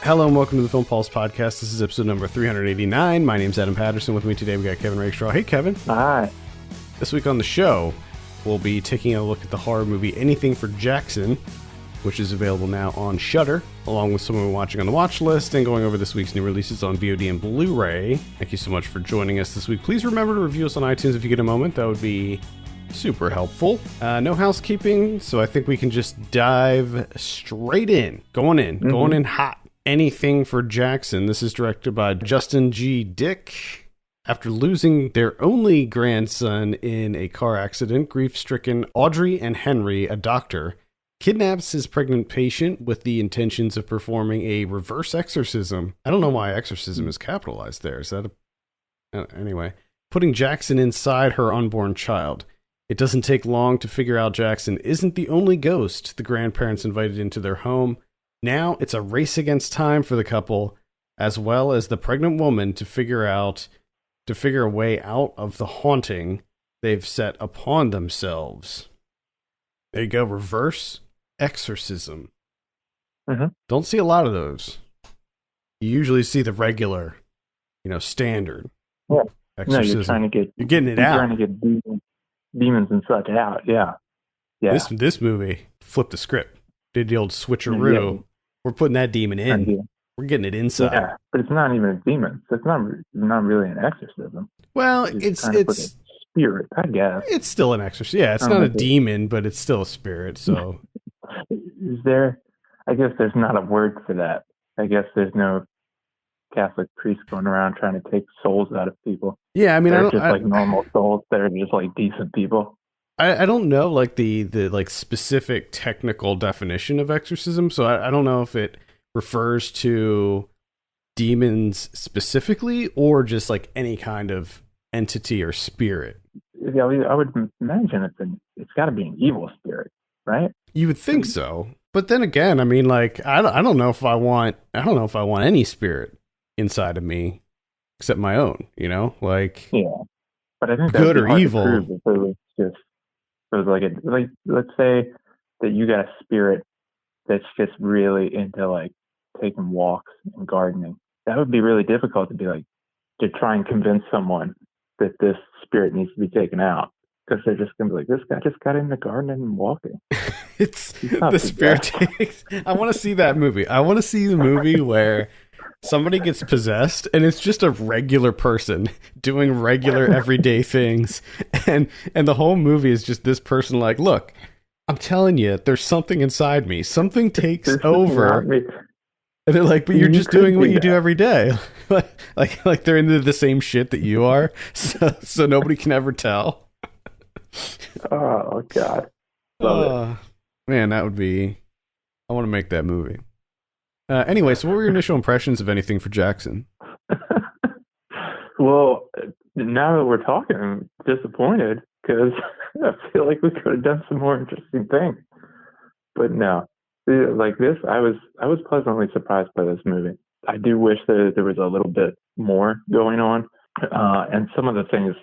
Hello and welcome to the Film Pulse podcast. This is episode number 389. My name's Adam Patterson. With me today we got Kevin Rakestraw. Hey, Kevin. Hi. This week on the show, we'll be taking a look at the horror movie Anything for Jackson, which is available now on Shudder, along with someone we're watching on the watch list, and going over this week's new releases on VOD and Blu-ray. Thank you so much for joining us this week. Please remember to review us on iTunes if you get a moment. That would be super helpful. No housekeeping, so I think we can just dive straight in. Going in hot. Anything for Jackson. This is directed by Justin G. Dick. After losing their only grandson in a car accident, grief-stricken Audrey and Henry, a doctor, kidnaps his pregnant patient with the intentions of performing a reverse exorcism. I don't know why exorcism is capitalized there. Is that anyway, putting Jackson inside her unborn child. It doesn't take long to figure out Jackson isn't the only ghost the grandparents invited into their home. Now it's a race against time for the couple, as well as the pregnant woman to figure a way out of the haunting they've set upon themselves. There you go, reverse exorcism. Don't see a lot of those. You usually see the regular, standard exorcism. No, you're getting it out. Trying to get demons and such out. Yeah. This movie flipped the script. Did the old switcheroo. Yeah. We're putting that demon in. We're getting it inside. Yeah, but it's not even a demon. So it's not really an exorcism. Well, it's a spirit, I guess. It's still an exorcism. Yeah, it's not a demon, but it's still a spirit. So, is there? I guess there's not a word for that. I guess there's no Catholic priest going around trying to take souls out of people. Yeah, I mean, they're just like normal souls. They're just like decent people. I don't know like the like specific technical definition of exorcism, so I don't know if it refers to demons specifically or just like any kind of entity or spirit. Yeah, I would imagine it's got to be an evil spirit, right? You would think so, but then again, I mean, like I don't know if I want any spirit inside of me except my own, like But I think good or evil. So it's like let's say that you got a spirit that's just really into like taking walks and gardening. That would be really difficult to try and convince someone that this spirit needs to be taken out, because they're just gonna be like, this guy just got into gardening and walking. It's the spirit takes. I want to see that movie. I want to see the movie where somebody gets possessed and it's just a regular person doing regular everyday things, and the whole movie is just this person like, look, I'm telling you, there's something inside me. Something takes over. And they're like, but you're just doing what you do every day. like they're into the same shit that you are, so nobody can ever tell. Oh God. Love it. Man, that would be, I want to make that movie. Anyway, so what were your initial impressions of Anything for Jackson? Well, now that we're talking, I'm disappointed because I feel like we could have done some more interesting things. But no, like this, I was pleasantly surprised by this movie. I do wish that there was a little bit more going on, and some of the things,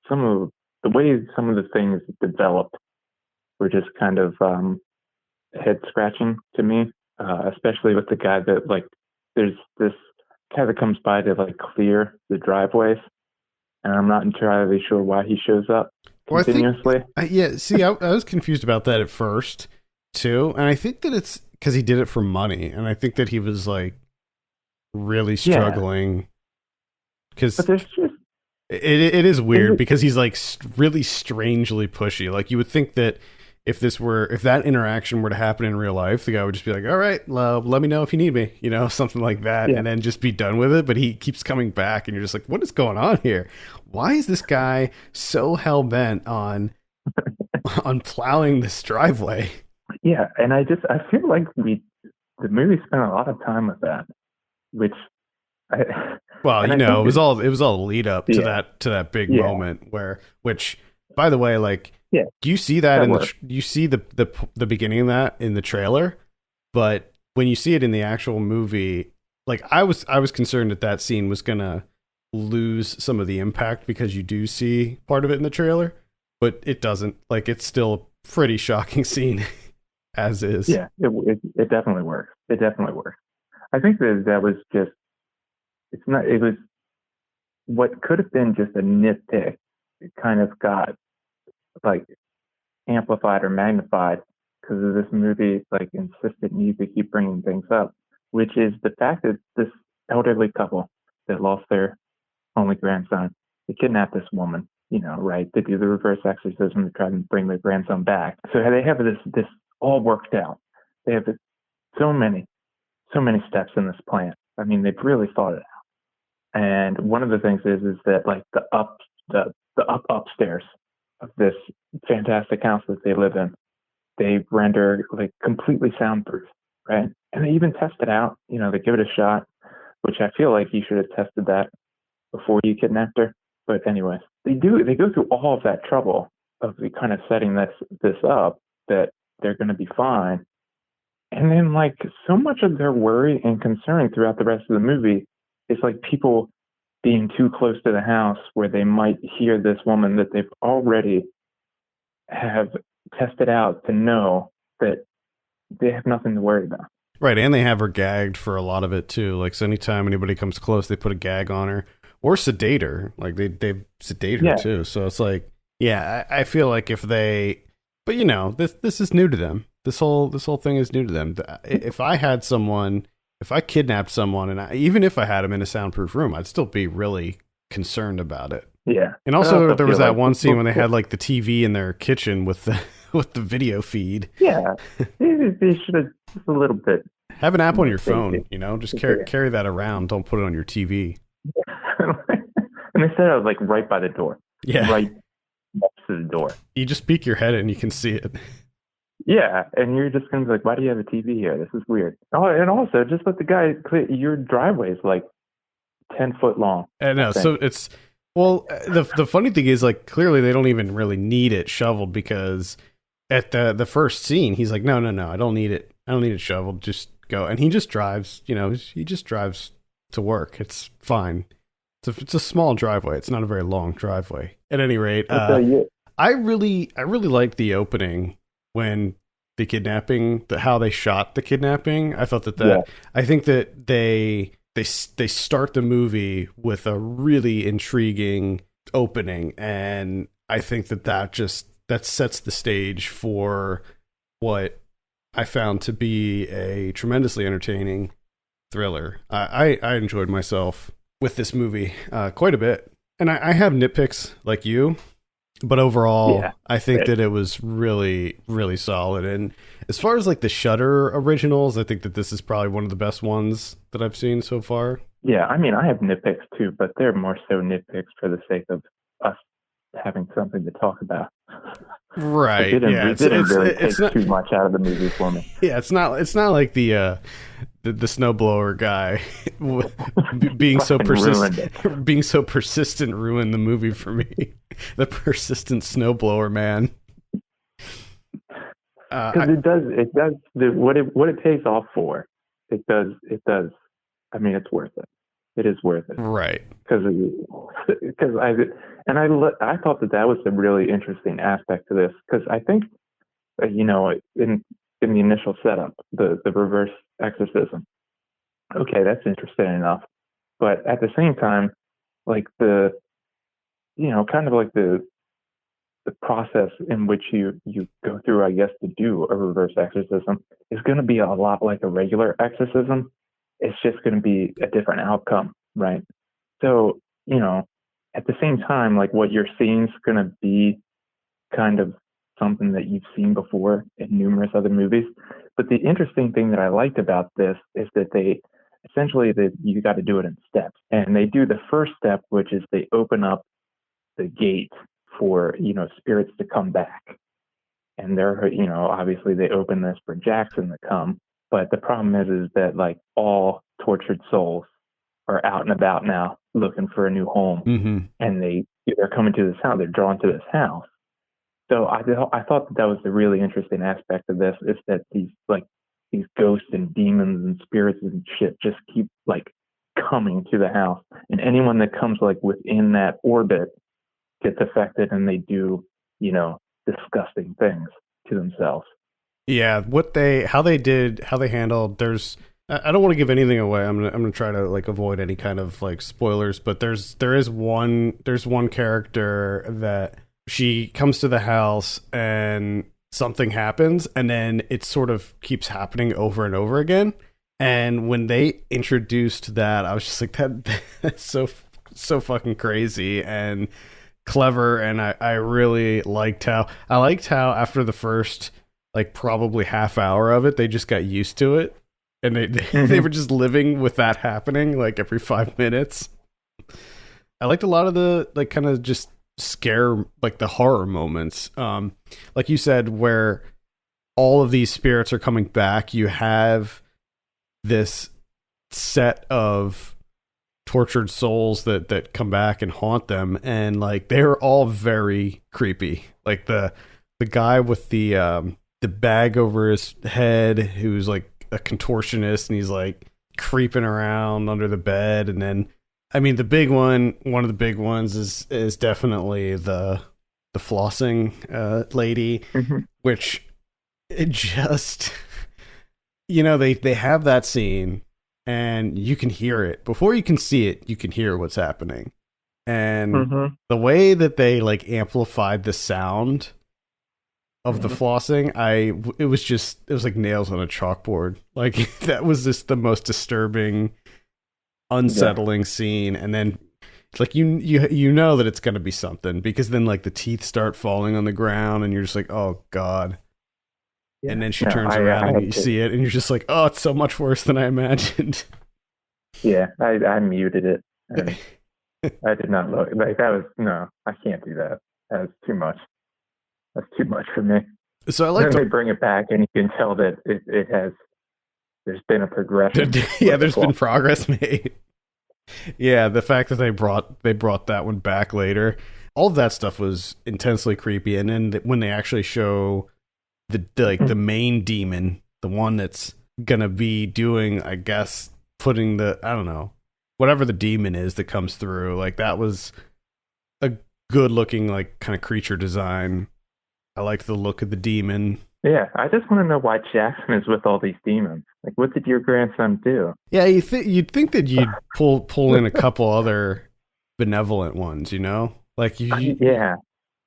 some of the ways some of the things developed were just kind of head scratching to me. Especially with the guy that, like, there's this guy that comes by to like clear the driveways, and I'm not entirely sure why he shows up continuously. I was confused about that at first too, and I think that it's because he did it for money, and I think that he was like really struggling because it is weird because he's like really strangely pushy. Like you would think that if that interaction were to happen in real life, the guy would just be like, all right, let me know if you need me, something like that, and then just be done with it. But he keeps coming back, and you're just like, what is going on here? Why is this guy so hell-bent on plowing this driveway? Yeah, and I feel like the movie spent a lot of time with that, which it was all a lead up to that big moment which by the way, like, do you see that you see the beginning of that in the trailer, but when you see it in the actual movie, like I was concerned that scene was gonna lose some of the impact because you do see part of it in the trailer, but it doesn't. Like, it's still a pretty shocking scene as is. Yeah, it definitely works. It definitely works. I think that was just, it's not, it was what could have been just a nitpick. It kind of got like amplified or magnified because of this movie, like insistent need to keep bringing things up, which is the fact that this elderly couple that lost their only grandson, they kidnapped this woman, right, to do the reverse exorcism to try and bring their grandson back. So they have this all worked out. They have so many, so many steps in this plan. I mean, they've really thought it out. And one of the things is that like the upstairs of this fantastic house that they live in, they render like completely soundproof, right? And they even test it out. They give it a shot, which I feel like you should have tested that before you kidnapped her. But anyways, they go through all of that trouble of the kind of setting this up that they're going to be fine. And then like so much of their worry and concern throughout the rest of the movie is like people being too close to the house where they might hear this woman that they've already have tested out to know that they have nothing to worry about. Right, and they have her gagged for a lot of it too. Like, so anytime anybody comes close, they put a gag on her or sedate her. Like they sedate her too. So it's like, yeah, I feel like if they, but this is new to them. This whole thing is new to them. If I had someone, if I kidnapped someone, and even if I had them in a soundproof room, I'd still be really concerned about it. Yeah. And also there was that one scene when they had like the TV in their kitchen with the video feed. Yeah. They should have just a little bit. Have an app on your phone, just carry that around. Don't put it on your TV. And they said it was like right by the door. Yeah. Right next to the door. You just peek your head in and you can see it. Yeah. And you're just going to be like, why do you have a TV here? This is weird. Oh, and also just let the guy clear your driveway is like 10 foot long. I know. So it's, well, the funny thing is like, clearly they don't even really need it shoveled because at the first scene, he's like, no, I don't need it. I don't need it shoveled. Just go. And he just drives, he just drives to work. It's fine. It's a small driveway. It's not a very long driveway. At any rate, I really liked the opening when the kidnapping, how they shot the kidnapping. I thought I think that they start the movie with a really intriguing opening, and I think that sets the stage for what I found to be a tremendously entertaining thriller. I enjoyed myself with this movie quite a bit, and I have nitpicks like you, but overall, I think that it was really, really solid. And as far as like the Shudder originals, I think that this is probably one of the best ones that I've seen so far. Yeah, I mean, I have nitpicks too, but they're more so nitpicks for the sake of us having something to talk about. Right. It didn't really take too much out of the movie for me. Yeah, it's not like the snowblower guy being so persistent ruined the movie for me. The persistent snowblower man. Because it does what it pays off for. It does. I mean, it's worth it. It is worth it. Right. Because I thought that was a really interesting aspect to this, because I think, in the initial setup, the reverse exorcism, okay, that's interesting enough. But at the same time, like the process in which you go through, I guess, to do a reverse exorcism is going to be a lot like a regular exorcism. It's just going to be a different outcome, right? So, at the same time, like what you're seeing is going to be kind of something that you've seen before in numerous other movies. But the interesting thing that I liked about this is that you got to do it in steps. And they do the first step, which is they open up the gate for, spirits to come back. And they're, obviously they open this for Jackson to come. But the problem is that like all tortured souls are out and about now looking for a new home. Mm-hmm. And they're coming to this house. They're drawn to this house. So I thought that was the really interesting aspect of this, is that these ghosts and demons and spirits and shit just keep like coming to the house. And anyone that comes like within that orbit gets affected, and they do, disgusting things to themselves. Yeah, how they handled, there's I don't want to give anything away. I'm gonna try to like avoid any kind of like spoilers. But there's one character that she comes to the house and something happens, and then it sort of keeps happening over and over again. And when they introduced that, I was just like, that's so fucking crazy and clever. And I really liked how after the first like probably half hour of it, they just got used to it, and they were just living with that happening like every 5 minutes. I liked a lot of the like kind of just scare, like the horror moments. Like you said, where all of these spirits are coming back. You have this set of tortured souls that come back and haunt them, and like they're all very creepy. Like the guy with the bag over his head, who's like a contortionist, and he's like creeping around under the bed. And then I mean, one of the big ones is definitely the flossing lady, which it just, they have that scene, and you can hear it before you can see it. You can hear what's happening, and the way that they like amplified the sound of the flossing, it was like nails on a chalkboard. Like that was just the most disturbing, unsettling scene. And then like you know that it's gonna be something, because then like the teeth start falling on the ground, and you're just like, oh god. Yeah. And then she turns around and you see it, and you're just like, oh, it's so much worse than I imagined. Yeah, I muted it. I did not look. Like that was no, I can't do that. That's too much. That's too much for me. So I like they bring it back, and you can tell that it has. There's been a progression. Yeah, there's been progress made. Yeah, the fact that they brought that one back later, all of that stuff was intensely creepy. And then when they actually show the main demon, the one that's gonna be doing, I guess, putting I don't know, whatever the demon is that comes through, like that was a good looking like kind of creature design. I like the look of the demon. Yeah, I just want to know why Jackson is with all these demons. Like, what did your grandson do? Yeah, you'd think that you'd pull in a couple other benevolent ones, like yeah.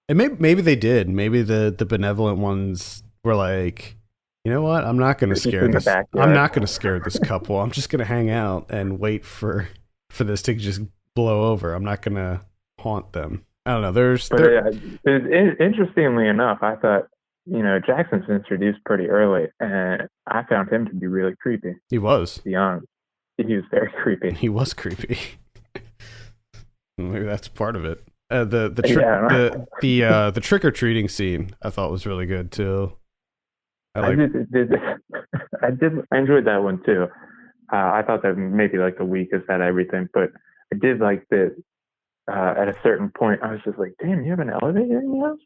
And maybe they did. Maybe the benevolent ones were like, you know what? I'm not going to scare this. I'm not going to scare this couple. I'm just going to hang out and wait for this to just blow over. I'm not going to haunt them. I don't know. Interestingly enough, I thought, Jackson's introduced pretty early, and I found him to be really creepy. He was. To be honest, he was very creepy. He was creepy. Maybe that's part of it. The trick or treating scene I thought was really good too. I enjoyed that one too. I thought that maybe like the weakest out of everything, but I did like that. At a certain point, I was just like, "Damn, you have an elevator in your house?"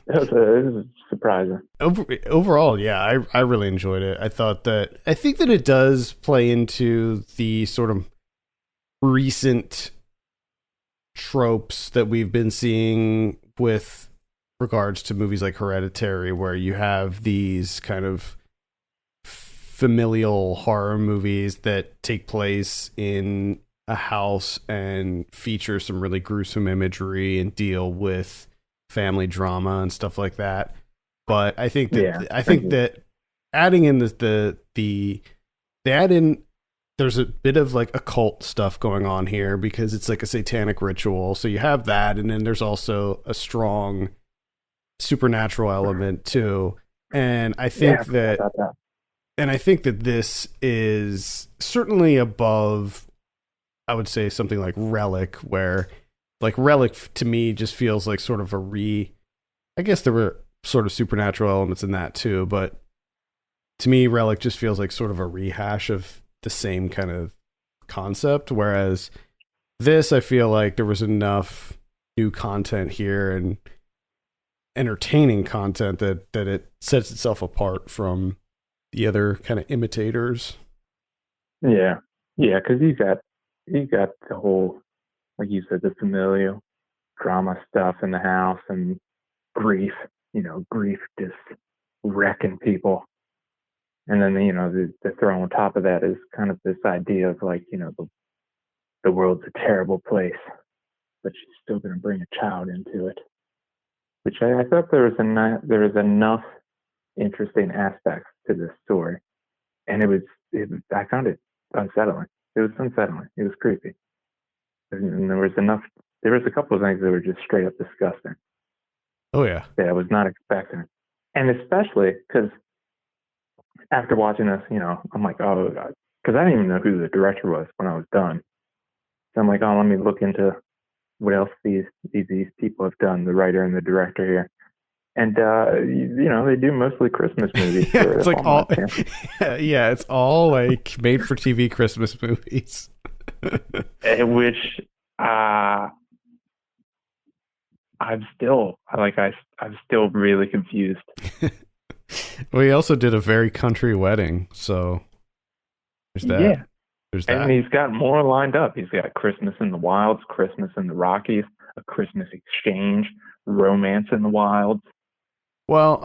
It was surprising. Overall, yeah, I really enjoyed it. I think that it does play into the sort of recent tropes that we've been seeing with regards to movies like Hereditary, where you have these kind of familial horror movies that take place in a house and feature some really gruesome imagery and deal with family drama and stuff like that. But I think that adding in there's a bit of like occult stuff going on here, because it's like a satanic ritual. So you have that, and then there's also a strong supernatural element too. And I think that this is certainly above, I would say, something like Relic, where like Relic to me just feels like sort of I guess there were sort of supernatural elements in that too, but to me Relic just feels like sort of a rehash of the same kind of concept, whereas this, I feel like there was enough new content here and entertaining content that it sets itself apart from the other kind of imitators. Yeah, because you got the whole, like you said, the familial drama stuff in the house, and grief, grief just wrecking people. And then, the throw on top of that is kind of this idea of like, the world's a terrible place, but she's still going to bring a child into it. Which I thought there was enough interesting aspects to this story, and I found it unsettling. It was unsettling. It was creepy, and there was a couple of things that were just straight up disgusting Oh yeah. that I was not expecting, and especially because after watching this, I'm like, oh, because I didn't even know who the director was when I was done. So I'm like, oh, let me look into what else these people have done, the writer and the director here. And they do mostly Christmas movies. Yeah, it's like all yeah, it's all like made for TV Christmas movies. Which I'm still I'm still really confused. Well, he also did A Very Country Wedding, so there's that. Yeah. There's that. And he's got more lined up. He's got Christmas in the Wilds, Christmas in the Rockies, A Christmas Exchange, Romance in the Wilds. Well,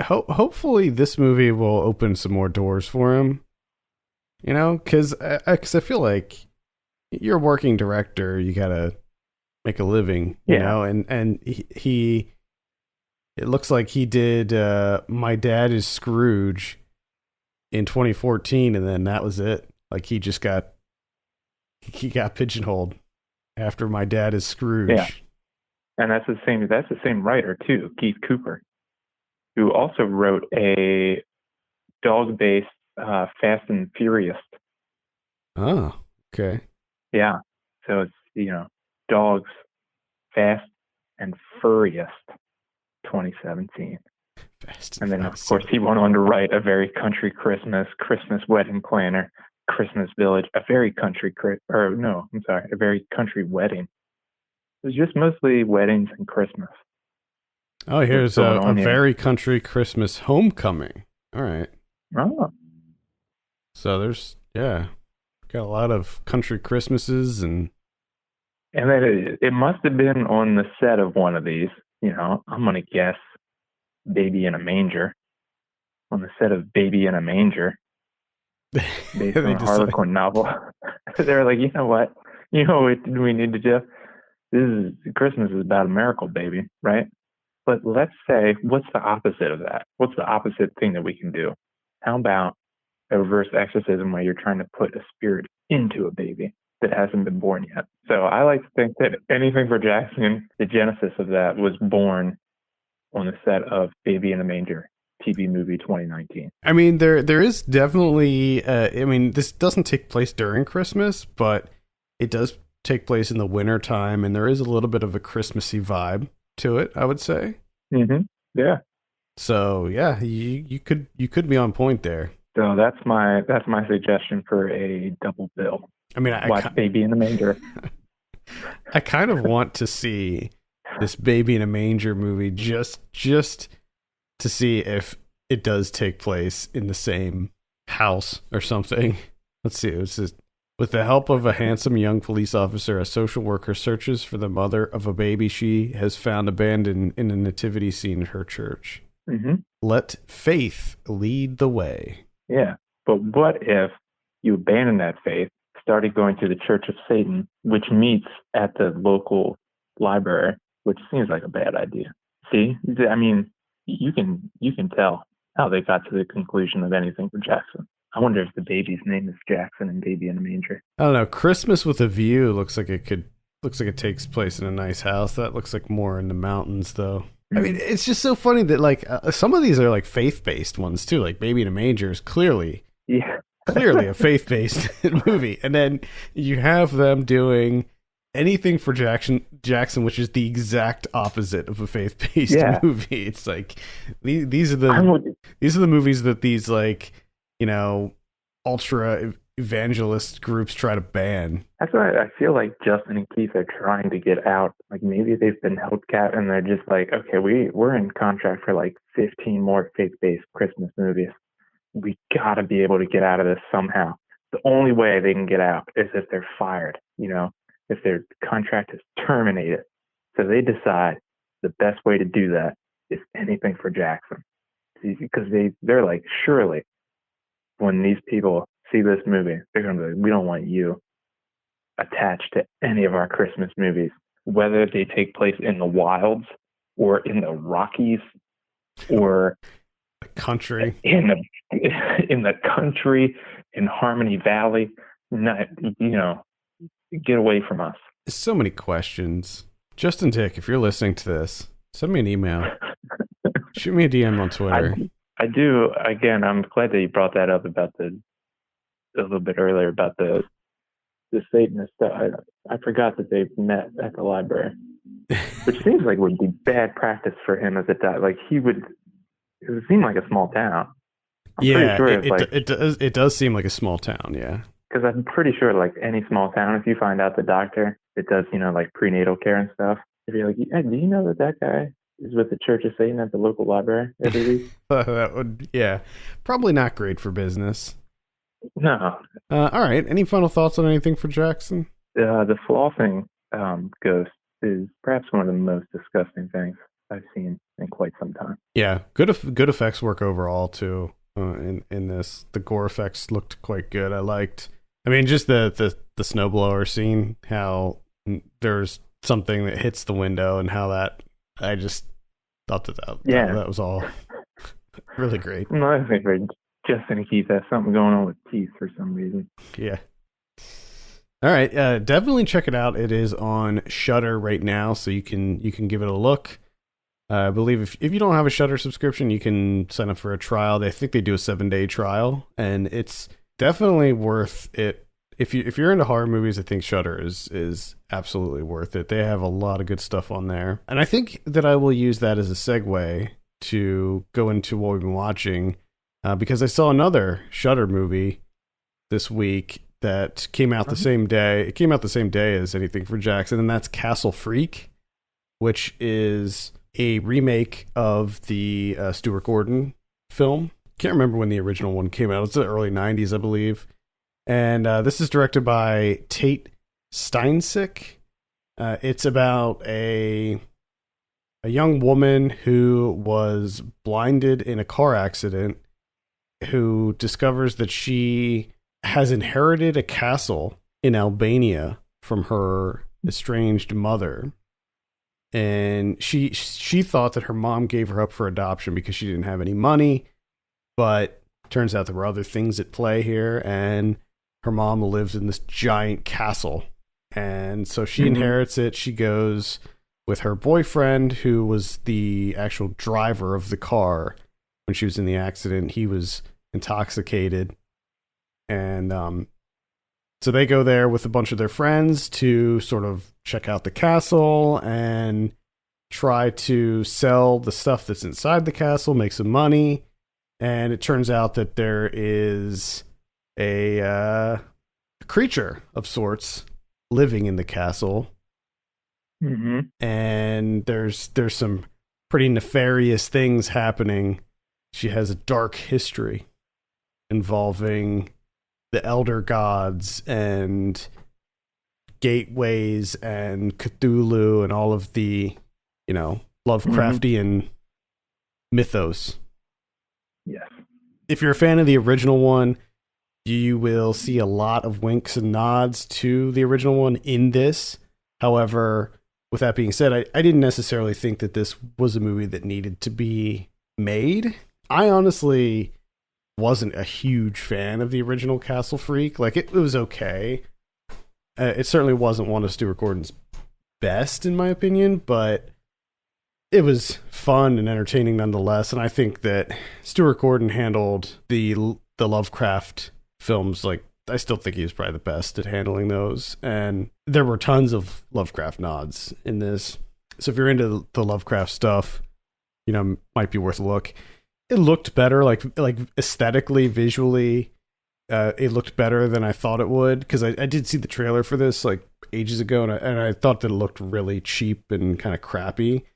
hopefully this movie will open some more doors for him. Because I feel like you're a working director, you gotta make a living. And he it looks like he did My Dad is Scrooge in 2014, and then that was it. Like he got pigeonholed after My Dad is Scrooge. Yeah. And that's the same writer too, Keith Cooper, who also wrote a dog-based Fast and Furious. Oh, okay. Yeah. So it's, Dogs, Fast and Furious 2017. And then, of course, he went on to write A Very Country Christmas, Christmas Wedding Planner, Christmas Village, A Very Country Wedding. It was just mostly weddings and Christmas. Oh, here's a Very Country Christmas Homecoming. All right. Oh. So there's, got a lot of country Christmases and then it must have been on the set of one of these. I'm going to guess Baby in a Manger. On the set of Baby in a Manger. Based on a Harlequin novel. They're like, you know what? You know what we need to do? Christmas is about a miracle, baby, right? But let's say, what's the opposite of that? What's the opposite thing that we can do? How about a reverse exorcism where you're trying to put a spirit into a baby that hasn't been born yet? So I like to think that anything for Jackson, the genesis of that was born on the set of Baby in a Manger, TV movie 2019. I mean, there is definitely, this doesn't take place during Christmas, but it does take place in the winter time, and there is a little bit of a Christmassy vibe to it, I would say. Mm-hmm. Yeah. So yeah, you could be on point there. So that's my suggestion for a double bill. I mean, watch Baby in a Manger. I kind of want to see this Baby in a Manger movie just to see if it does take place in the same house or something. Let's see. This is with the help of a handsome young police officer, a social worker searches for the mother of a baby she has found abandoned in a nativity scene at her church. Mm-hmm. Let faith lead the way. Yeah, but what if you abandon that faith, started going to the Church of Satan, which meets at the local library, which seems like a bad idea. See, I mean, you can tell how they got to the conclusion of anything for Jackson. I wonder if the baby's name is Jackson and Baby in a Manger. I don't know. Christmas with a View looks like it takes place in a nice house. That looks like more in the mountains, though. I mean, it's just so funny that like some of these are like faith-based ones too. Like Baby in a Manger is clearly a faith-based movie, and then you have them doing anything for Jackson, which is the exact opposite of a faith-based movie. It's like these are the movies that these like ultra evangelist groups try to ban. That's why I feel like Justin and Keith are trying to get out. Like maybe they've been held cap and they're just like, okay, we're in contract for like 15 more faith-based Christmas movies. We got to be able to get out of this somehow. The only way they can get out is if they're fired, if their contract is terminated. So they decide the best way to do that is anything for Jackson. Because they're like, surely when these people see this movie, they're going to be like, we don't want you attached to any of our Christmas movies, whether they take place in the wilds or in the Rockies or country, in the country, in Harmony Valley. Not, get away from us. So many questions. Justin Dick, if you're listening to this, send me an email. Shoot me a DM on Twitter. I do. Again, I'm glad that you brought that up about a little bit earlier about the Satanist stuff. I forgot that they met at the library, which seems like would be bad practice for him as a guy. Like it would seem like a small town. I'm yeah, pretty sure it does seem like a small town. Yeah, because I'm pretty sure like any small town, if you find out the doctor that does like prenatal care and stuff, if you're like, yeah, do you know that guy is with the Church of Satan at the local library every week? That would, yeah, probably not great for business. No. All right. Any final thoughts on anything for Jackson? The flossing ghost is perhaps one of the most disgusting things I've seen in quite some time. Yeah, good effects work overall too. In this, the gore effects looked quite good. I mean, just the snowblower scene, how there's something that hits the window, and how that I just thought that was all really great. No, I think Justin Keith has something going on with teeth for some reason. Yeah. All right, definitely check it out. It is on Shudder right now, so you can give it a look. I believe if you don't have a Shudder subscription, you can sign up for a trial. I think they do a 7-day trial, and it's definitely worth it. If you're into horror movies, I think Shudder is absolutely worth it. They have a lot of good stuff on there, and I think that I will use that as a segue to go into what we've been watching, because I saw another Shudder movie this week that came out the same day. It came out the same day as Anything for Jackson, and that's Castle Freak, which is a remake of the Stuart Gordon film. Can't remember when the original one came out. It's the early 90s, I believe. And this is directed by Tate Steinsick. It's about a young woman who was blinded in a car accident, who discovers that she has inherited a castle in Albania from her estranged mother. And she thought that her mom gave her up for adoption because she didn't have any money, but turns out there were other things at play here, and her mom lives in this giant castle. And so she inherits it. She goes with her boyfriend, who was the actual driver of the car when she was in the accident. He was intoxicated. And so they go there with a bunch of their friends to sort of check out the castle and try to sell the stuff that's inside the castle, make some money. And it turns out that there is a creature of sorts living in the castle. Mm-hmm. And there's some pretty nefarious things happening. She has a dark history involving the elder gods and gateways and Cthulhu and all of the, Lovecraftian mythos. Yes. If you're a fan of the original one, you will see a lot of winks and nods to the original one in this. However, with that being said, I didn't necessarily think that this was a movie that needed to be made. I honestly wasn't a huge fan of the original Castle Freak. Like, it was okay. It certainly wasn't one of Stuart Gordon's best, in my opinion, but it was fun and entertaining nonetheless. And I think that Stuart Gordon handled the Lovecraft films, like, I still think he was probably the best at handling those. And there were tons of Lovecraft nods in this. So if you're into the Lovecraft stuff, might be worth a look. It looked better, like aesthetically, visually. It looked better than I thought it would, because I did see the trailer for this like ages ago, and I thought that it looked really cheap and kind of crappy.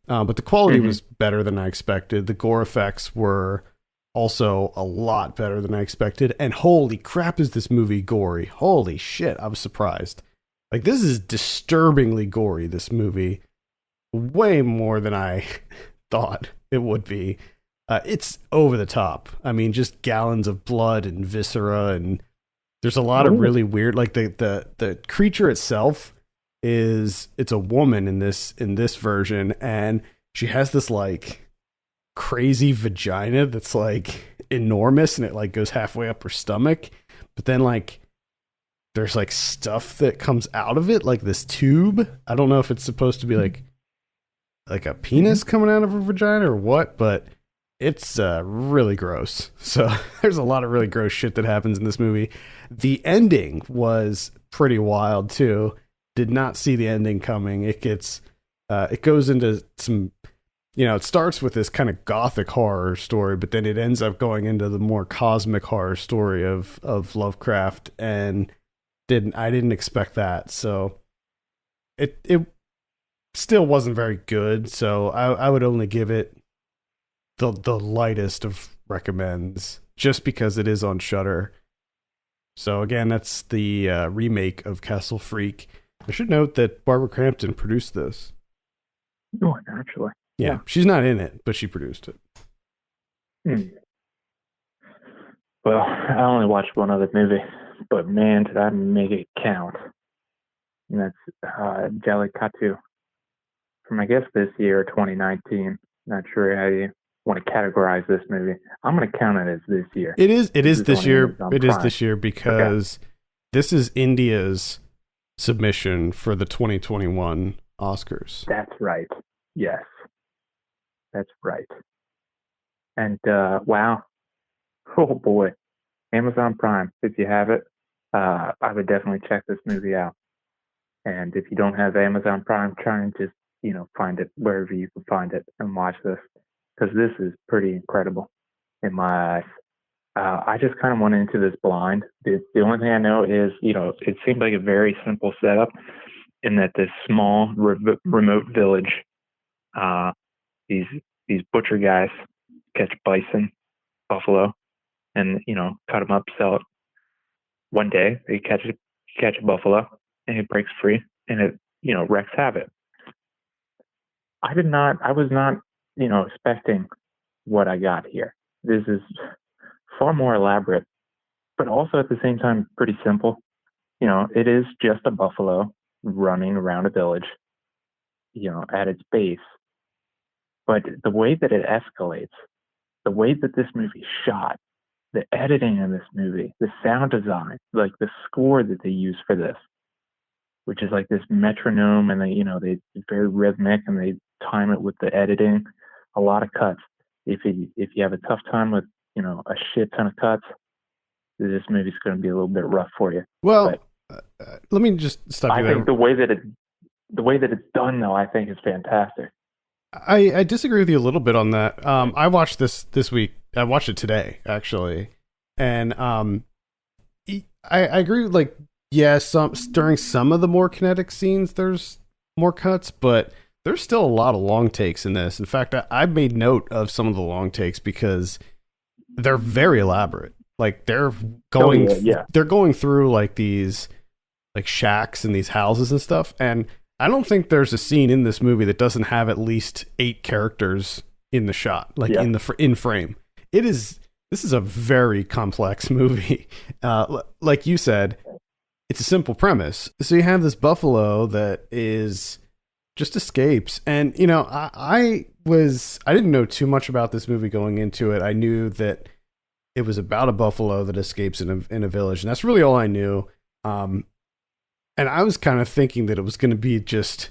But the quality was better than I expected. The gore effects were also a lot better than I expected. And holy crap, is this movie gory? Holy shit, I was surprised. Like, this is disturbingly gory, this movie. Way more than I thought it would be. It's over the top. I mean, just gallons of blood and viscera, and there's a lot of Ooh. really weird. Like the creature itself it's a woman in this version, and she has this like crazy vagina that's like enormous, and it like goes halfway up her stomach, but then like there's like stuff that comes out of it, like this tube. I don't know if it's supposed to be like a penis coming out of her vagina or what, but it's really gross. So there's a lot of really gross shit that happens in this movie. The ending was pretty wild too. Did not see the ending coming. It goes into some, it starts with this kind of gothic horror story, but then it ends up going into the more cosmic horror story of Lovecraft, and I didn't expect that. So it still wasn't very good. So I would only give it the lightest of recommends, just because it is on Shudder. So again, that's the remake of Castle Freak. I should note that Barbara Crampton produced this. Oh, naturally. Yeah, she's not in it, but she produced it. Well, I only watched one other movie, but man, did I make it count. And that's Jallikattu from, I guess, this year, 2019. Not sure how you want to categorize this movie. I'm going to count it as this year. It is this year. It is Prime. this year because this is India's submission for the 2021 Oscars. That's right. Yes. That's right. And wow. Oh boy. Amazon Prime, if you have it, I would definitely check this movie out. And if you don't have Amazon Prime, try and just, find it wherever you can find it and watch this, because this is pretty incredible in my eyes. I just kind of went into this blind. The only thing I know is, it seemed like a very simple setup in that this small remote village, these butcher guys catch bison, buffalo, and, cut them up, sell it. One day they catch a buffalo and it breaks free and it, wreaks havoc. I was not, expecting what I got here. This is far more elaborate, but also at the same time pretty simple. It is just a buffalo running around a village, at its base. But the way that it escalates, the way that this movie is shot, the editing in this movie, the sound design, like the score that they use for this, which is like this metronome, and they're very rhythmic, and they time it with the editing, a lot of cuts. If you have a tough time with, a shit ton of cuts, this movie's going to be a little bit rough for you. Well, let me just stop you there. I think the way that it's done, though, I think is fantastic. I disagree with you a little bit on that. I watched this week. I watched it today, actually, and I agree. Like, during some of the more kinetic scenes, there's more cuts, but there's still a lot of long takes in this. In fact, I made note of some of the long takes because they're very elaborate. Like they're going through like these like shacks and these houses and stuff, and I don't think there's a scene in this movie that doesn't have at least 8 characters in the shot, like in frame. This is a very complex movie. Like you said, it's a simple premise. So you have this buffalo that is just escapes, and I didn't know too much about this movie going into it. I knew that it was about a buffalo that escapes in a village, and that's really all I knew. And I was kind of thinking that it was going to be just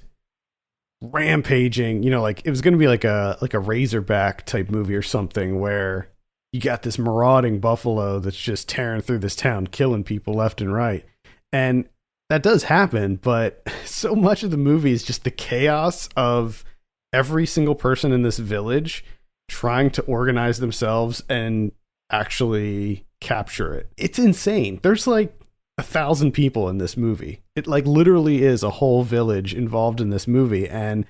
rampaging, like it was going to be like a Razorback type movie or something, where you got this marauding buffalo that's just tearing through this town, killing people left and right. And that does happen, but so much of the movie is just the chaos of every single person in this village trying to organize themselves and actually capture it. It's insane. There's like 1,000 people in this movie. It like literally is a whole village involved in this movie, and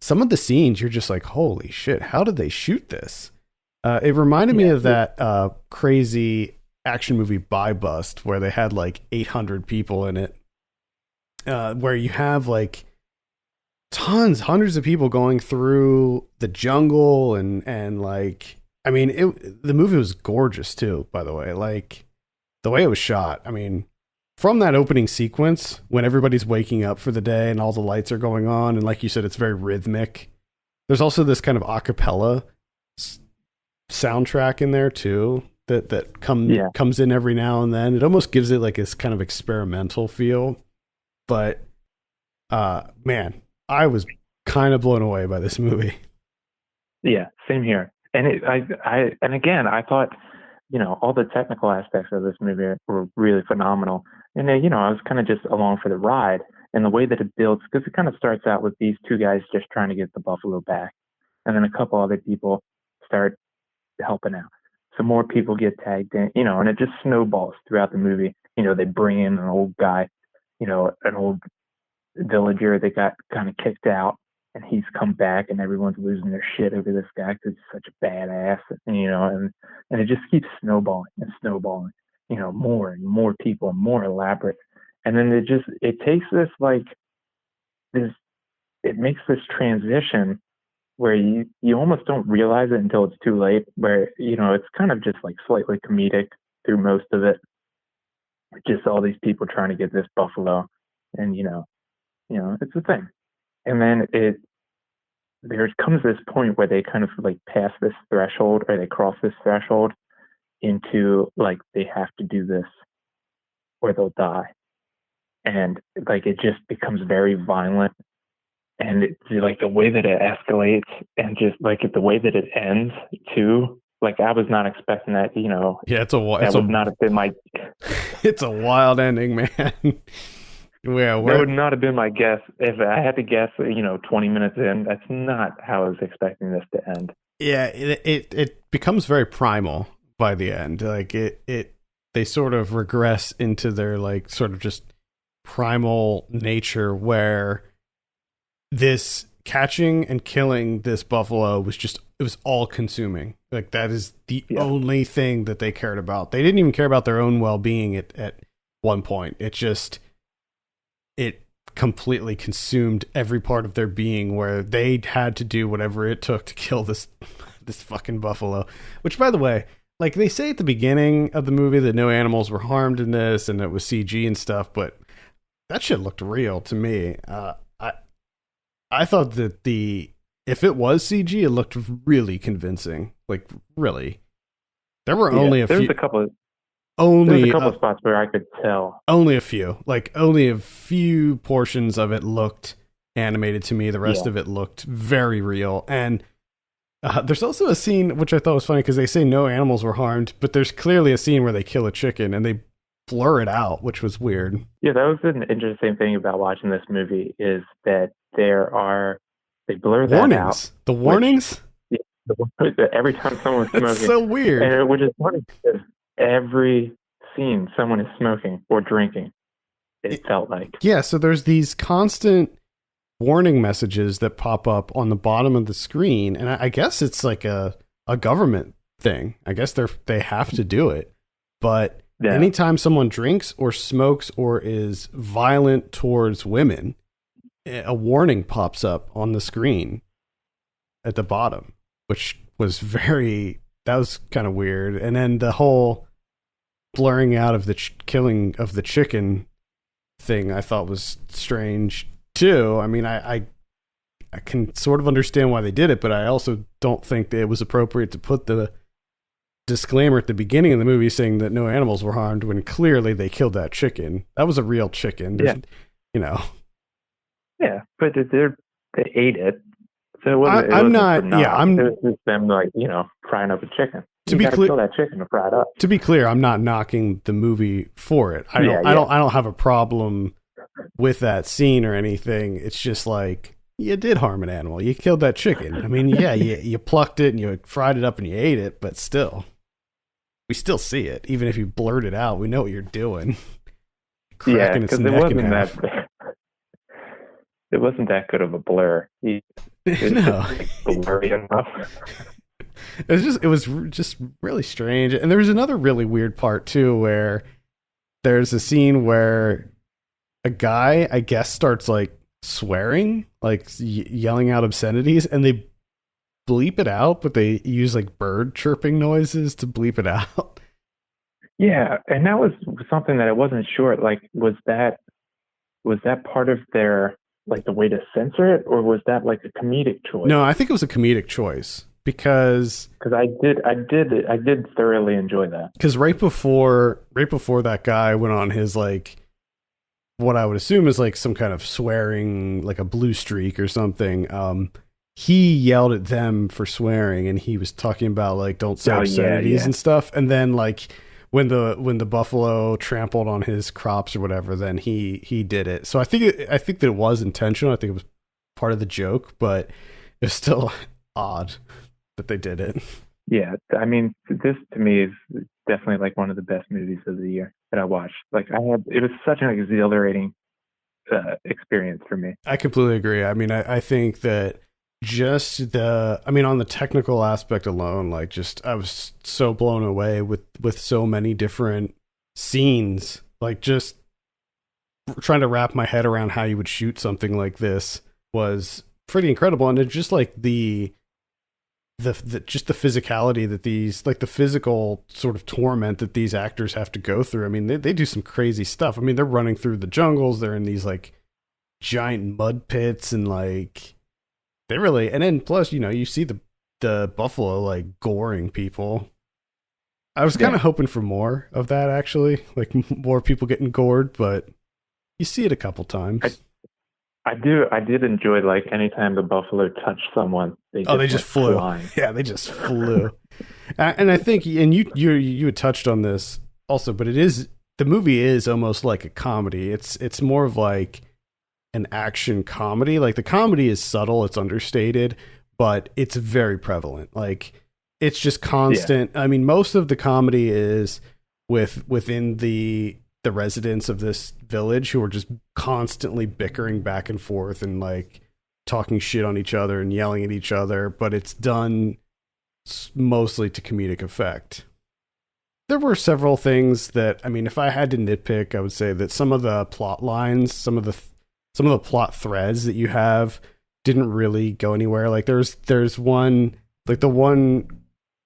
some of the scenes you're just like, holy shit, how did they shoot this? It reminded me of that crazy action movie Buy Bust, where they had like 800 people in it, where you have like hundreds of people going through the jungle and like I mean, the movie was gorgeous too, by the way. Like the way it was shot. I mean, from that opening sequence when everybody's waking up for the day and all the lights are going on, and like you said, it's very rhythmic. There's also this kind of a cappella soundtrack in there too that comes in every now and then. It almost gives it like this kind of experimental feel. But man, I was kind of blown away by this movie. Yeah, same here. And and again, I thought, all the technical aspects of this movie were really phenomenal. And I was kind of just along for the ride. And the way that it builds, because it kind of starts out with these two guys just trying to get the buffalo back, and then a couple other people start helping out. So more people get tagged in, and it just snowballs throughout the movie. They bring in an old guy, an old villager that got kind of kicked out, and he's come back, and everyone's losing their shit over this guy because he's such a badass, and it just keeps snowballing and snowballing, more and more people, more elaborate, and then it takes this it makes this transition where you almost don't realize it until it's too late, where it's kind of just like slightly comedic through most of it, just all these people trying to get this buffalo, and it's a thing. And then there comes this point where they kind of like pass this threshold, or they cross this threshold into like they have to do this or they'll die. And like it just becomes very violent. And it's like the way that it escalates, and just like the way that it ends too. Like I was not expecting that, Yeah, that would not have been my it's a wild ending, man. Yeah, that would not have been my guess. If I had to guess, 20 minutes in, that's not how I was expecting this to end. Yeah, it becomes very primal by the end. Like they sort of regress into their like sort of just primal nature, where this catching and killing this buffalo it was all consuming. Like that is the only thing that they cared about. They didn't even care about their own well-being at one point. It completely consumed every part of their being, where they had to do whatever it took to kill this fucking buffalo. Which, by the way, like they say at the beginning of the movie that no animals were harmed in this and it was CG and stuff, but that shit looked real to me. I thought that if it was CG, it looked really convincing. Like really, there were only There's a couple of spots where I could tell. Only a few. Like only a few portions of it looked animated to me. The rest of it looked very real. And there's also a scene which I thought was funny because they say no animals were harmed, but there's clearly a scene where they kill a chicken and they blur it out, which was weird. Yeah, that was an interesting thing about watching this movie, is that they blur that warnings. out. The warnings? Every time someone's smoking. It's so weird. And which is funny because every scene someone is smoking or drinking, it felt like. Yeah, so there's these constant warning messages that pop up on the bottom of the screen, and I guess it's like a government thing. I guess they have to do it. But anytime someone drinks or smokes or is violent towards women, a warning pops up on the screen at the bottom, which was that was kind of weird. And then the whole blurring out of the killing of the chicken thing I thought was strange too. I mean, I can sort of understand why they did it, but I also don't think that it was appropriate to put the disclaimer at the beginning of the movie saying that no animals were harmed when clearly they killed that chicken. That was a real chicken. Yeah, but they ate it. So it wasn't just them frying up a chicken. To be clear, kill that chicken to fry it up. To be clear, I'm not knocking the movie for it. I don't have a problem with that scene or anything. It's just like, you did harm an animal. You killed that chicken. I mean, you plucked it and you fried it up and you ate it, but still, we still see it. Even if you blurt it out, we know what you're doing. Cracking its neck in half. It wasn't that good of a blur. No. Blurry enough. It was just really strange. And there was another really weird part too, where there's a scene where a guy, I guess, starts like swearing, like yelling out obscenities, and they bleep it out, but they use like bird chirping noises to bleep it out. Yeah, and that was something that I wasn't sure. Like, was that part of their like the way to censor it, or was that like a comedic choice? No, I think it was a comedic choice because Because I did thoroughly enjoy that. right before that guy went on his like what I would assume is like some kind of swearing, like a blue streak or something. He yelled at them for swearing, and he was talking about like don't say Oh obscenities yeah. and stuff. And then like when the buffalo trampled on his crops or whatever, then he did it. So I think that it was intentional. I think it was part of the joke, but it's still odd that they did it. Yeah, I mean, this to me is definitely like one of the best movies of the year that I watched. Like it was such an exhilarating experience for me. I completely agree. I mean, I think that on the technical aspect alone, like just I was so blown away with so many different scenes. Like just trying to wrap my head around how you would shoot something like this was pretty incredible. And it's just like just the physicality that these like the physical sort of torment that these actors have to go through. I mean, they do some crazy stuff. I mean, they're running through the jungles, they're in these like giant mud pits, and like they really, and then plus, you see the buffalo like goring people. I was kind of hoping for more of that, actually, like more people getting gored, but you see it a couple times. I did enjoy like anytime the buffalo touched someone, they Oh, they just just went flew. flying. Yeah, they just flew. And I think, and you had touched on this also, but the movie is almost like a comedy. It's more of like an action comedy. Like the comedy is subtle, it's understated, but it's very prevalent. Like it's just constant. Yeah. I mean, most of the comedy is within the residents of this village who are just constantly bickering back and forth and like talking shit on each other and yelling at each other, but it's done mostly to comedic effect. There were several things that, I mean, if I had to nitpick, I would say that some of the plot lines, some of the plot threads that you have didn't really go anywhere. Like there's one, like the one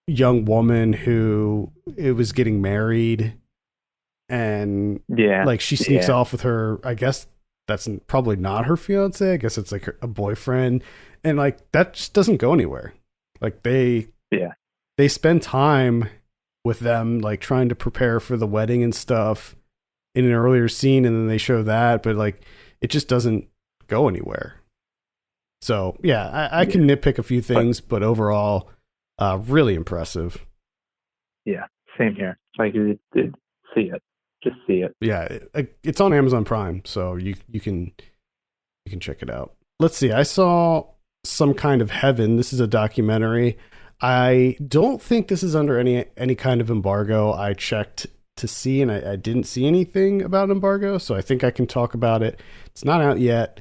young woman who it was getting married, and like she sneaks off with her, I guess that's probably not her fiance. I guess it's like a boyfriend, and like that just doesn't go anywhere. Like they spend time with them, like trying to prepare for the wedding and stuff in an earlier scene, and then they show that, but like it just doesn't go anywhere. So yeah, I can nitpick a few things, but overall, really impressive. Yeah, same here. Like you did see it. Just see it. Yeah, it's on Amazon Prime, so you can check it out. Let's see. I saw Some Kind of Heaven. This is a documentary. I don't think this is under any kind of embargo. I checked to see, and I didn't see anything about embargo, so I think I can talk about it. It's not out yet,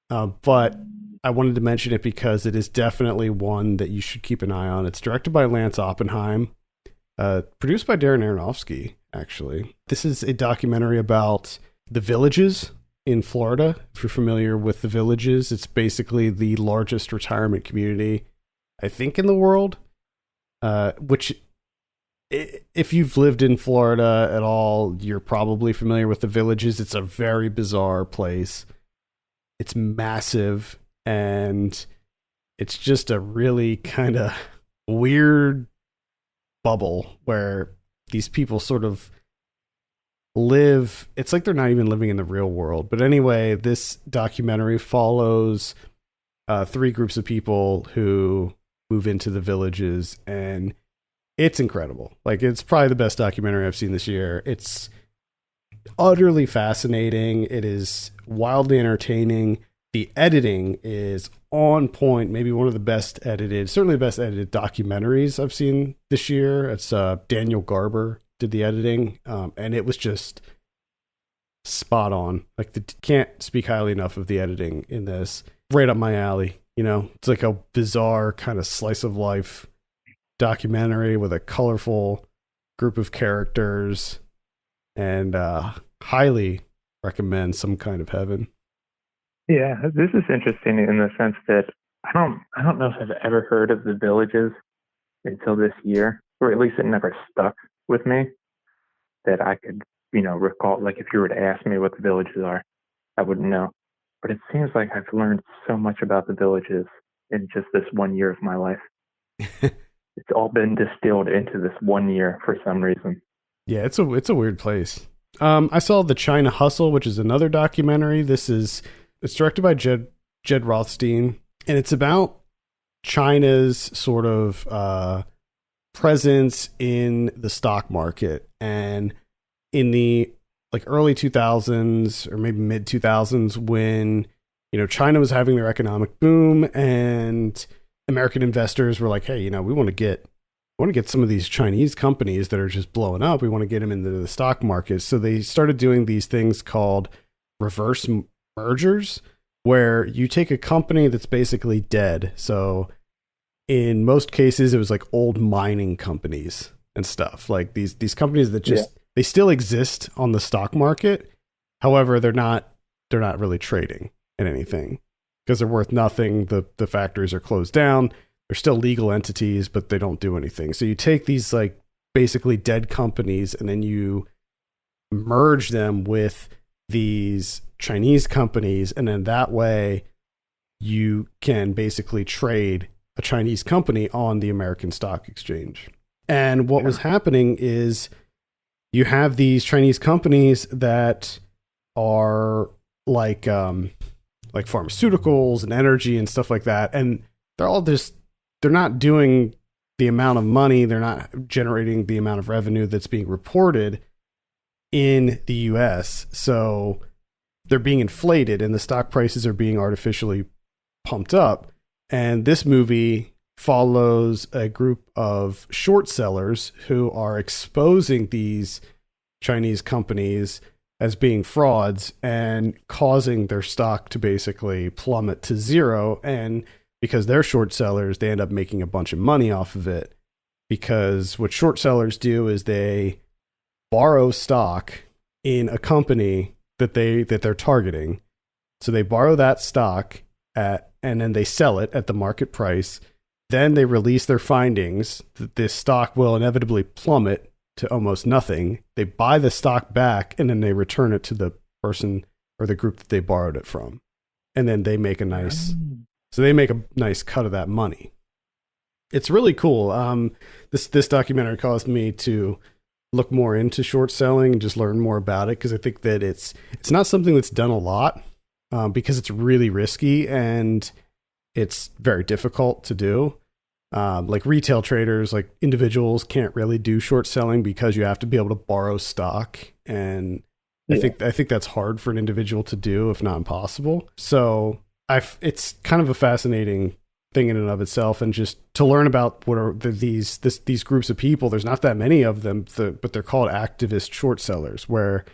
but I wanted to mention it because it is definitely one that you should keep an eye on. It's directed by Lance Oppenheim, produced by Darren Aronofsky, actually. This is a documentary about the Villages in Florida. If you're familiar with the Villages, it's basically the largest retirement community, I think, in the world, which if you've lived in Florida at all, you're probably familiar with the Villages. It's a very bizarre place. It's massive, and it's just a really kind of weird bubble where these people sort of live. It's like they're not even living in the real world. But anyway, this documentary follows three groups of people who move into the Villages, and it's incredible. Like, it's probably the best documentary I've seen this year. It's utterly fascinating. It is wildly entertaining. The editing is on point. Maybe one of the best edited, certainly the best edited documentaries I've seen this year. It's Daniel Garber did the editing, and it was just spot on. Like, can't speak highly enough of the editing in this. Right up my alley. It's like a bizarre kind of slice of life documentary with a colorful group of characters, and highly recommend Some Kind of Heaven. Yeah, this is interesting in the sense that I don't know if I've ever heard of the villages until this year, or at least it never stuck with me that I could, recall. Like if you were to ask me what the villages are, I wouldn't know. But it seems like I've learned so much about the villages in just this 1 year of my life. It's all been distilled into this 1 year for some reason. Yeah, it's a weird place. I saw the China Hustle, which is another documentary. It's directed by Jed Rothstein, and it's about China's sort of presence in the stock market. And in the like early 2000s or maybe mid 2000s, when China was having their economic boom and American investors were like, hey, we want to get some of these Chinese companies that are just blowing up. We want to get them into the stock market. So they started doing these things called reverse mergers, where you take a company that's basically dead. So in most cases, it was like old mining companies and stuff, like these companies that just they still exist on the stock market. However, they're not really trading in anything because they're worth nothing. The factories are closed down. They're still legal entities, but they don't do anything. So you take these like basically dead companies and then you merge them with these Chinese companies, and then that way you can basically trade a Chinese company on the American stock exchange. And what was happening is you have these Chinese companies that are like pharmaceuticals and energy and stuff like that, and they're not doing the amount of money, they're not generating the amount of revenue that's being reported in the US. So they're being inflated and the stock prices are being artificially pumped up. And this movie follows a group of short sellers who are exposing these Chinese companies as being frauds and causing their stock to basically plummet to zero. And because they're short sellers, they end up making a bunch of money off of it. Because what short sellers do is they borrow stock in a company that they're targeting. So they borrow that stock and then they sell it at the market price. Then they release their findings that this stock will inevitably plummet to almost nothing. They buy the stock back and then they return it to the person or the group that they borrowed it from. And then they make a nice cut of that money. It's really cool. This documentary caused me to look more into short selling and just learn more about it, because I think that it's not something that's done a lot, because it's really risky and it's very difficult to do. Like retail traders, like individuals can't really do short selling because you have to be able to borrow stock. And I think that's hard for an individual to do, if not impossible. So it's kind of a fascinating thing in and of itself, and just to learn about what are these groups of people. There's not that many of them, but they're called activist short sellers, where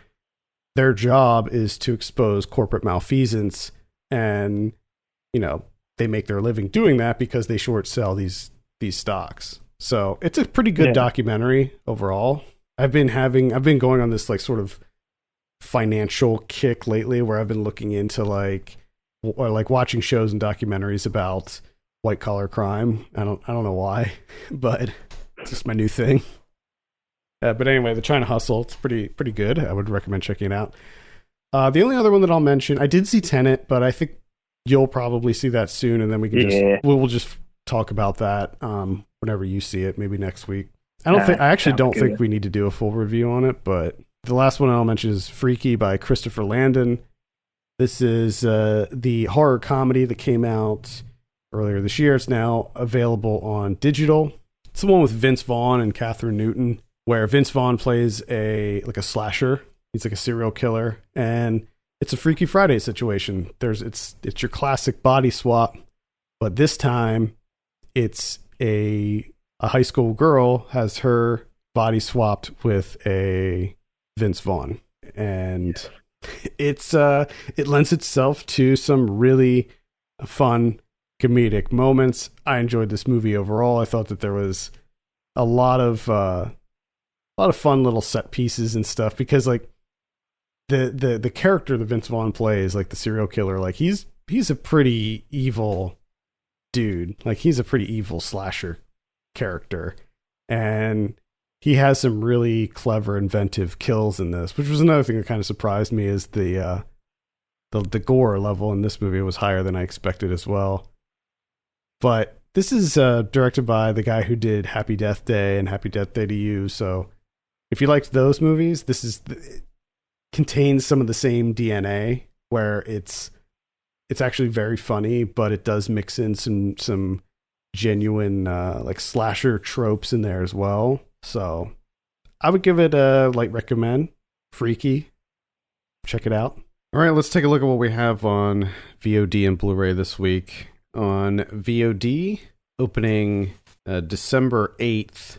their job is to expose corporate malfeasance, and they make their living doing that because they short sell these stocks. So it's a pretty good documentary overall. I've been going on this like sort of financial kick lately, where I've been looking into like watching shows and documentaries about white collar crime. I don't know why, but it's just my new thing. But anyway, the China Hustle, it's pretty good. I would recommend checking it out. The only other one that I'll mention, I did see Tenet, but I think you'll probably see that soon, and then we can we'll just talk about that whenever you see it, maybe next week. I actually don't think we need to do a full review on it, but the last one I'll mention is Freaky by Christopher Landon. This is the horror comedy that came out earlier this year. It's now available on digital. It's the one with Vince Vaughn and Catherine Newton, where Vince Vaughn plays a slasher. He's like a serial killer, and it's a Freaky Friday situation. It's your classic body swap, but this time it's a high school girl has her body swapped with a Vince Vaughn, and it lends itself to some really fun comedic moments. I enjoyed this movie overall. I thought that there was a lot of fun little set pieces and stuff, because like the character that Vince Vaughn plays, like the serial killer, like he's a pretty evil dude. Like, he's a pretty evil slasher character. And he has some really clever, inventive kills in this, which was another thing that kind of surprised me, is the gore level in this movie was higher than I expected as well. But this is directed by the guy who did Happy Death Day and Happy Death Day to You. So if you liked those movies, it contains some of the same DNA, where it's actually very funny, but it does mix in some genuine like slasher tropes in there as well. So I would give it a light recommend. Freaky. Check it out. All right, let's take a look at what we have on VOD and Blu-ray this week. On VOD, opening December 8th,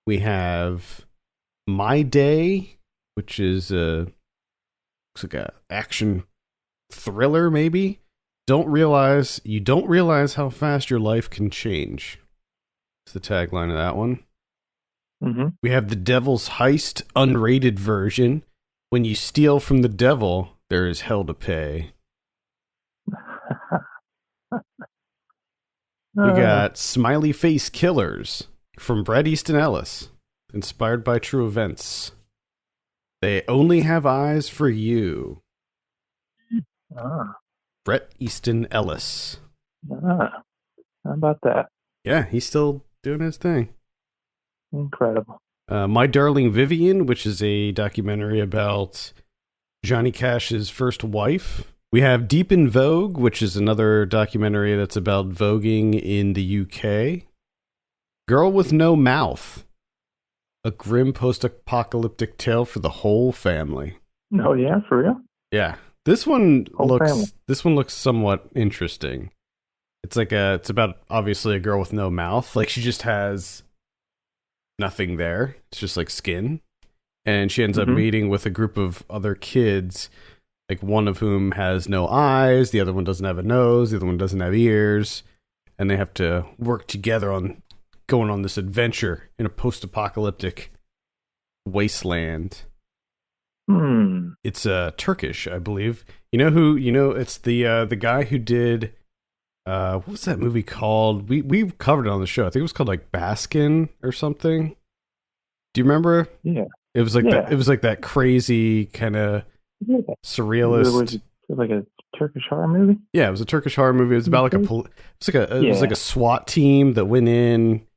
we have My Day, which is looks like a action thriller, maybe. You don't realize how fast your life can change. That's the tagline of that one. Mm-hmm. We have The Devil's Heist, unrated version. When you steal from the devil, there is hell to pay. We got Smiley Face Killers from Bret Easton Ellis, inspired by true events. They Only Have Eyes for You. Bret Easton Ellis. How about that? Yeah, he's still doing his thing. Incredible. My Darling Vivian, which is a documentary about Johnny Cash's first wife. We have Deep in Vogue, which is another documentary that's about voguing in the UK. Girl with No Mouth, a grim post-apocalyptic tale for the whole family. Oh yeah, for real? Yeah. This one Family. looks somewhat interesting. It's about obviously a girl with no mouth. Like, she just has nothing there. It's just like skin. And she ends up meeting with a group of other kids, like one of whom has no eyes, the other one doesn't have a nose, the other one doesn't have ears, and they have to work together on going on this adventure in a post-apocalyptic wasteland. It's Turkish, I believe. It's the guy who did what was that movie called? We covered it on the show. I think it was called like Baskin or something. Do you remember? Yeah. It was like that. It was like that crazy kind of surrealist. Was it like a Turkish horror movie? Yeah, it was a Turkish horror movie. It was about it was like a SWAT team that went in,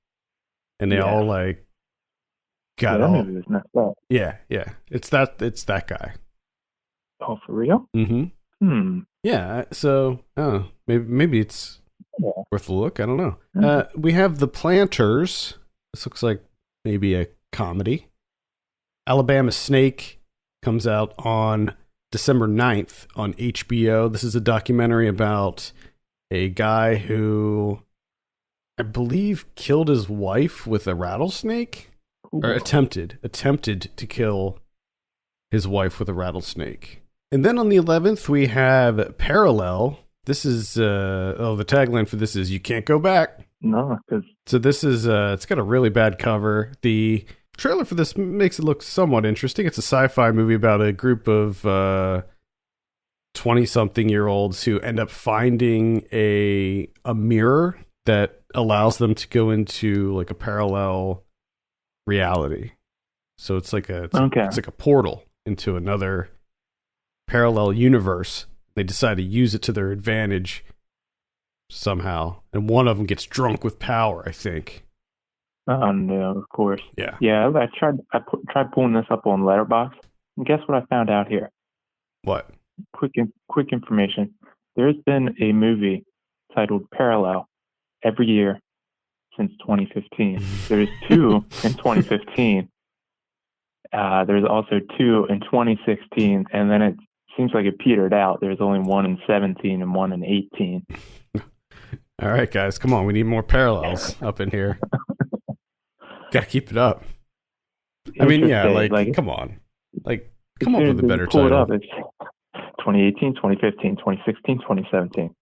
and they all like got that all. movie was messed up. Yeah. It's that guy. Oh, for real? Mm-hmm. Yeah. So, maybe it's worth a look. I don't know. We have The Planters. This looks like maybe a comedy. Alabama Snake comes out on December 9th on HBO. This is a documentary about a guy who, I believe, killed his wife with a rattlesnake. Or attempted to kill his wife with a rattlesnake. And then on the 11th, we have Parallel. This is, the tagline for this is, you can't go back. No, because... So this is, it's got a really bad cover. The trailer for this makes it look somewhat interesting. It's a sci-fi movie about a group of 20-something-year-olds who end up finding a mirror that allows them to go into like a parallel reality. So it's like it's like a portal into another parallel universe. They decide to use it to their advantage somehow, and one of them gets drunk with power, I think. Oh no, of course. Yeah. I tried pulling this up on Letterboxd, and guess what I found out here? What? Quick information. There's been a movie titled Parallel every year since 2015. There's 2 in 2015. There's also 2 in 2016, and then it seems like it petered out. There's only 1 in 17 and 1 in 18. All right, guys, come on. We need more parallels up in here. Gotta keep it up. I mean, yeah, like come on. Like, come up with a better title. It up. It's 2018, 2015, 2016, 2017.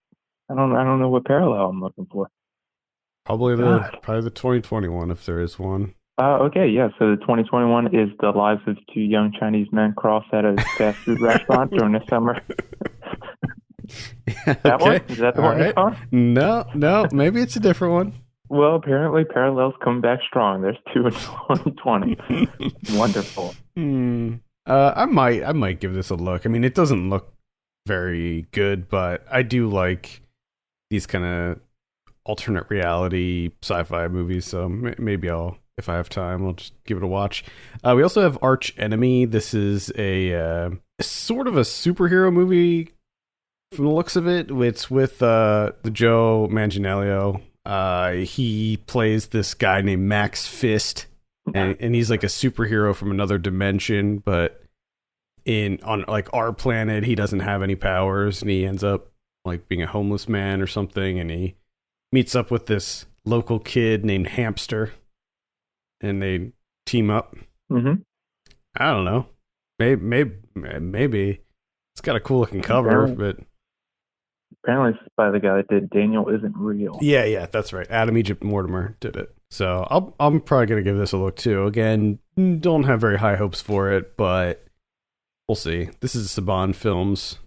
I don't know what parallel I'm looking for. Probably the 2021 if there is one. Okay, yeah. So the 2021 is the lives of 2 young Chinese men crossed at a fast food restaurant during the summer. That one? Okay. Is that the All one you right. saw? No, maybe it's a different one. Well, apparently Parallels come back strong. There's 2 in 2020. Wonderful. Hmm. I might give this a look. I mean, it doesn't look very good, but I do like these kind of alternate reality sci-fi movies. So maybe I'll, if I have time, I'll just give it a watch. We also have Arch Enemy. This is a sort of a superhero movie from the looks of it. It's with the Joe Manganiello. He plays this guy named Max Fist, and he's like a superhero from another dimension, but on like our planet, he doesn't have any powers, and he ends up like being a homeless man or something, and he meets up with this local kid named Hamster, and they team up. Mm-hmm. I don't know. Maybe it's got a cool looking cover, but Apparently it's by the guy that did Daniel Isn't Real. yeah, that's right. Adam Egypt Mortimer did it. So I'm probably gonna give this a look too. Again, don't have very high hopes for it, but we'll see. This is Saban Films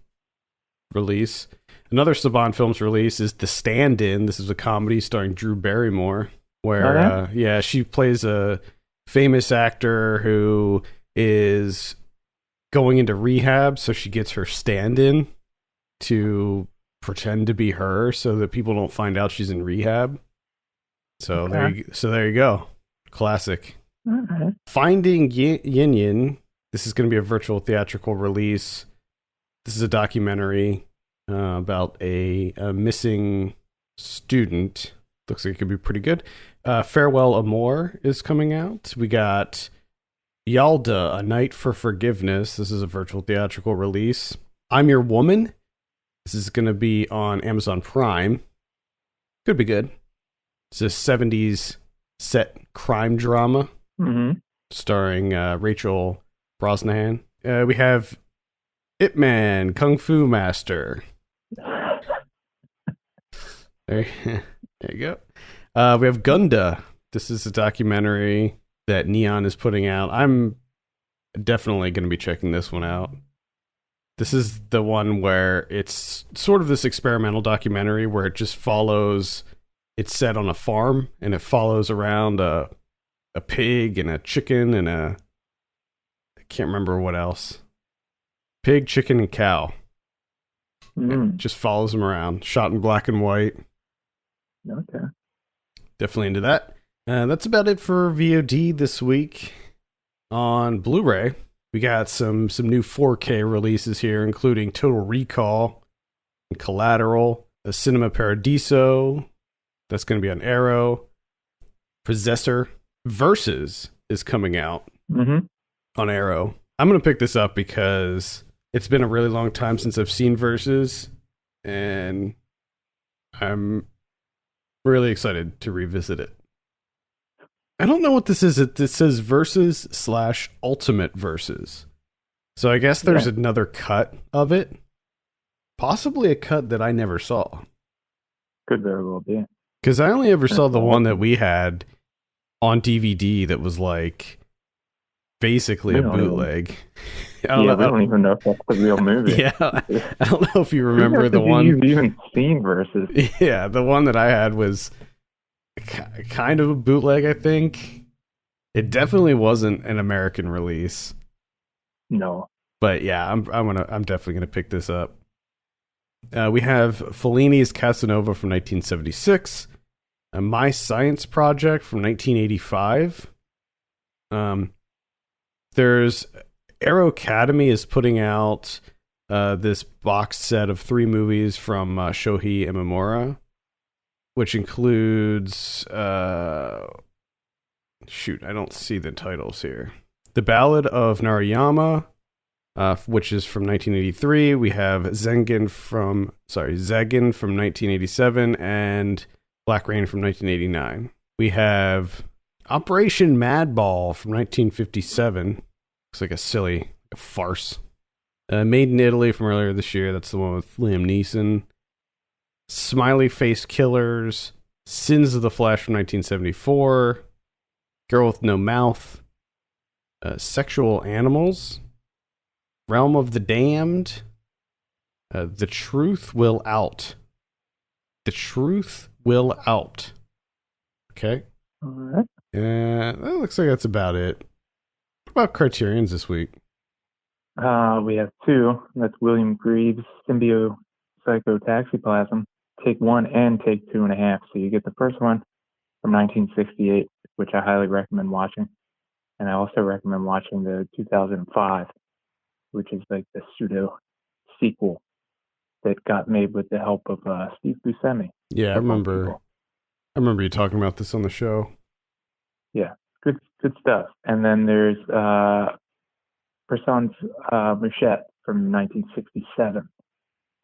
release. Another Saban Films release is The Stand-In. This is a comedy starring Drew Barrymore, where she plays a famous actor who is going into rehab, so she gets her stand-in to pretend to be her so that people don't find out she's in rehab. So there you go. Classic. Okay. Finding Yin Yin. This is going to be a virtual theatrical release. This is a documentary about a missing student. Looks like it could be pretty good. Farewell Amor is coming out. We got Yalda, A Night for Forgiveness. This is a virtual theatrical release. I'm Your Woman. This is going to be on Amazon Prime. Could be good. It's a 70s set crime drama starring Rachel Brosnahan. We have Ip Man, Kung Fu Master. There you go. We have Gunda. This is a documentary that Neon is putting out. I'm definitely going to be checking this one out. This is the one where it's sort of this experimental documentary where it just follows, it's set on a farm, and it follows around a pig and a chicken and I can't remember what else. Pig, chicken, and cow. It just follows them around, shot in black and white. Okay. Definitely into that. That's about it for VOD this week. On Blu-ray, we got some new 4K releases here, including Total Recall, and Collateral, a Cinema Paradiso, that's going to be on Arrow, Possessor, Versus is coming out on Arrow. I'm going to pick this up because it's been a really long time since I've seen Versus, and I'm really excited to revisit it. I don't know what this is. It says Versus/Ultimate Versus. So I guess there's another cut of it. Possibly a cut that I never saw. Could very well be. Because I only ever saw the one that we had on DVD that was like basically a bootleg. We don't even know if that's the real movie. Yeah, I don't know if you remember the one. You've even seen Versus. Yeah, the one that I had was kind of a bootleg, I think. It definitely wasn't an American release. No. But yeah, I'm definitely gonna pick this up. We have Fellini's Casanova from 1976, My Science Project from 1985. There's Arrow Academy is putting out this box set of 3 movies from Shohei Imamura, which includes I don't see the titles here. The Ballad of Narayama, which is from 1983. We have Zaggin from 1987 and Black Rain from 1989. We have Operation Madball from 1957. Looks like a farce. Made in Italy from earlier this year. That's the one with Liam Neeson. Smiley Face Killers, Sins of the Flesh from 1974, Girl with No Mouth, Sexual Animals, Realm of the Damned, The Truth Will Out. The Truth Will Out. Okay. All right. That looks like that's about it. What about Criterion's this week? We have two. That's William Greaves' Symbio Psychotaxiplasm. Take 1 and take 2.5. So you get the first one from 1968, which I highly recommend watching. And I also recommend watching the 2005, which is like the pseudo sequel that got made with the help of Steve Buscemi. Yeah, I remember you talking about this on the show. Yeah, good stuff. And then there's Person's Mouchette from 1967.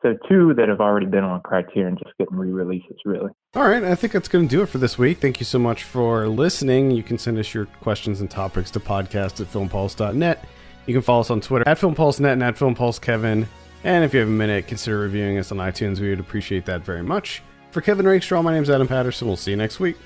So two that have already been on Criterion, just getting re-releases, really. All right, I think that's going to do it for this week. Thank you so much for listening. You can send us your questions and topics to podcast@filmpulse.net. You can follow us on Twitter @FilmPulseNet and @FilmPulseKevin. And if you have a minute, consider reviewing us on iTunes. We would appreciate that very much. For Kevin Rakestraw, my name's Adam Patterson. We'll see you next week.